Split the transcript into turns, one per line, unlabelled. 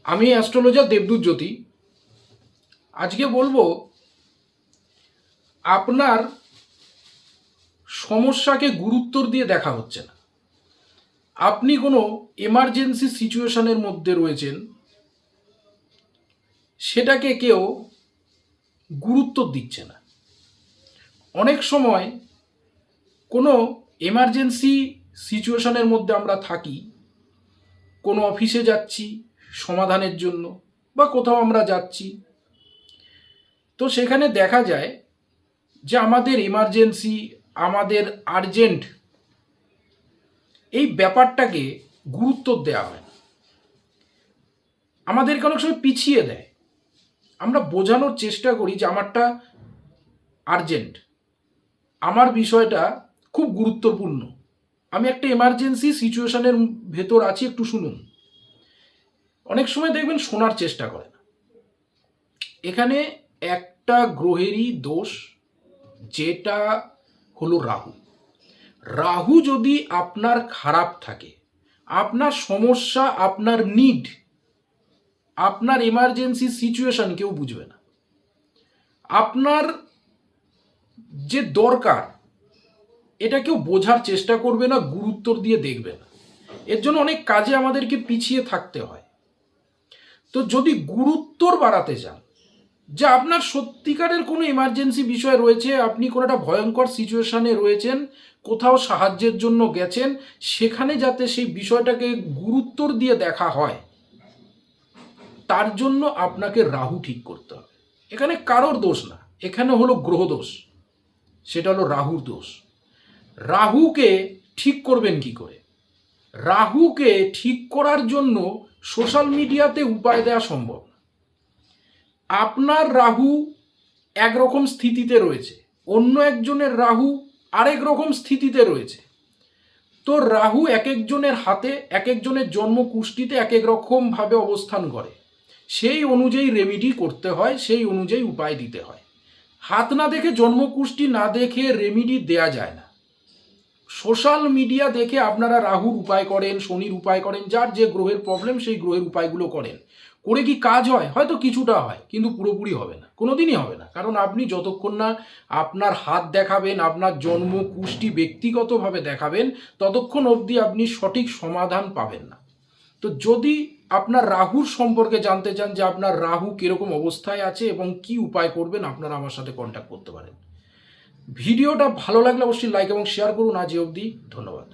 আমি অ্যাস্ট্রোলজার দেবদূত জ্যোতি। আজকে বলবো আপনার সমস্যাকে গুরুত্ব দিয়ে দেখা হচ্ছে না। আপনি কোনো এমার্জেন্সি সিচুয়েশনের মধ্যে রয়েছেন, সেটাকে কেউ গুরুত্ব দিচ্ছে না। অনেক সময় কোনো এমার্জেন্সি সিচুয়েশনের মধ্যে আমরা থাকি, কোনো অফিসে যাচ্ছি সমাধানের জন্য বা কোথাও আমরা যাচ্ছি, তো সেখানে দেখা যায় যে আমাদের এমার্জেন্সি, আমাদের আর্জেন্ট, এই ব্যাপারটাকে গুরুত্ব দেওয়া হয় না। আমাদেরকে অনেক সময় পিছিয়ে দেয়। আমরা বোঝানোর চেষ্টা করি যে আমারটা আর্জেন্ট, আমার বিষয়টা খুব গুরুত্বপূর্ণ, আমি একটা এমার্জেন্সি সিচুয়েশনের ভেতর আছি, একটু শুনুন। অনেক সময় দেখবেন শোনার চেষ্টা করে না। এখানে একটা গ্রহেরই দোষ, যেটা হলো রাহু। রাহু যদি আপনার খারাপ থাকে, আপনার সমস্যা, আপনার নিড, আপনার এমার্জেন্সি সিচুয়েশন কেউ বুঝবে না। আপনার যে দরকার এটা কেউ বোঝার চেষ্টা করবে না, গুরুত্ব দিয়ে দেখবে না। এর জন্য অনেক কাজে আমাদেরকে পিছিয়ে থাকতে হয়। তো যদি গুরুত্বর বাড়াতে চান, যে আপনার সত্যিকারের কোনো এমার্জেন্সি বিষয় রয়েছে, আপনি কোনো একটা ভয়ঙ্কর সিচুয়েশনে রয়েছেন, কোথাও সাহায্যের জন্য গেছেন, সেখানে যাতে সেই বিষয়টাকে গুরুত্বর দিয়ে দেখা হয়, তার জন্য আপনাকে রাহু ঠিক করতে হবে। এখানে কারোর দোষ না, এখানে হলো গ্রহ দোষ, সেটা হলো রাহুর দোষ। রাহুকে ঠিক করবেন কি করে? রাহুকে ঠিক করার জন্য সোশ্যাল মিডিয়াতে উপায় দেওয়া সম্ভব না। আপনার রাহু একরকম স্থিতিতে রয়েছে, অন্য একজনের রাহু আরেক রকম স্থিতিতে রয়েছে। তো রাহু এক একজনের হাতে, এক একজনের জন্ম কুষ্ঠিতে এক এক রকমভাবে অবস্থান করে। সেই অনুযায়ী রেমেডি করতে হয়, সেই অনুযায়ী উপায় দিতে হয়। হাত না দেখে, জন্মকুষ্ঠি না দেখে রেমেডি দেয়া যায় না। সোশ্যাল মিডিয়া দেখে আপনারা রাহুর উপায় করেন, শনির উপায় করেন, যার যে গ্রহের প্রবলেম সেই গ্রহের উপায়গুলো করেন। করে কি কাজ হয়? হয়তো কিছুটা হয়, কিন্তু পুরোপুরি হবে না, কোনোদিনই হবে না। কারণ আপনি যতক্ষণ না আপনার হাত দেখাবেন, আপনার জন্ম কুষ্টি ব্যক্তিগতভাবে দেখাবেন, ততক্ষণ অবধি আপনি সঠিক সমাধান পাবেন না। তো যদি আপনার রাহুর সম্পর্কে জানতে চান, যে আপনার রাহু কীরকম অবস্থায় আছে এবং কি উপায় করবেন, আপনারা আমার সাথে কন্ট্যাক্ট করতে পারেন। ভিডিওটা ভালো লাগলে অবশ্যই লাইক এবং শেয়ার করুন। আজ অবধি ধন্যবাদ।